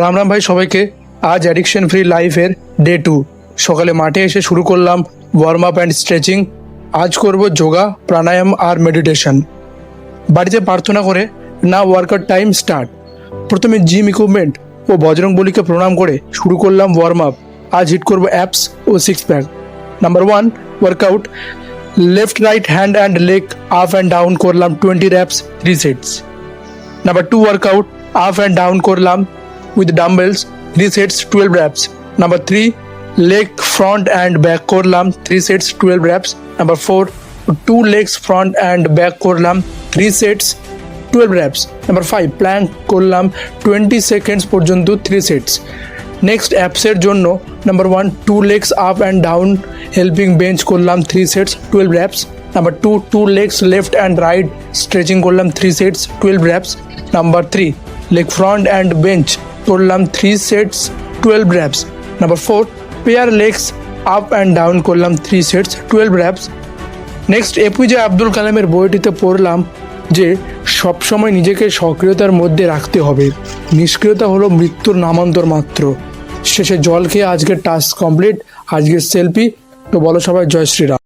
রাম রাম ভাই সবাইকে। আজ অ্যাডিকশন ফ্রি লাইফের ডে 2। সকালে মাঠে এসে শুরু করলাম ওয়ার্ম আপ অ্যান্ড স্ট্রেচিং। আজ করব যোগা, প্রাণায়াম আর মেডিটেশন। বাড়িতে প্রার্থনা করে না ওয়ার্কআউট টাইম স্টার্ট। প্রথমে জিম ইকুইপমেন্ট ও বজরংবলীকে প্রণাম করে শুরু করলাম ওয়ার্ম আপ। আজ হিট করব অ্যাপস ও six pack. Number 1 workout, left right hand and leg up and down করলাম 20 reps 3 sets। Number 2 workout, up and down করলাম with dumbbells 3 sets 12 reps। Number 3 leg front and back করলাম 3 sets 12 reps। Number 4 2 legs front and back করলাম 3 sets 12 reps। Number 5 plank করলাম 20 seconds পর্যন্ত 3 sets। Next অ্যাপসের জন্য number 1 2 legs up and down helping bench করলাম 3 sets 12 reps। Number 2 2 legs left and right stretching করলাম 3 sets 12 reps। Number 3 leg front and bench করলাম 3 sets 12 reps। Number 4 pair legs up and down করলাম 3 sets 12 reps। Next APJ Abdul কালামের বইটিতে পড়লাম যে সবসময় নিজেকে সক্রিয়তার মধ্যে রাখতে হবে, নিষ্ক্রিয়তা হলো মৃত্যুর নামান্তর মাত্র। শেষে জল খেয়ে আজকের টাস্ক কমপ্লিট, আজকের সেলফি। তো বলো সবাই জয় শ্রীরাম।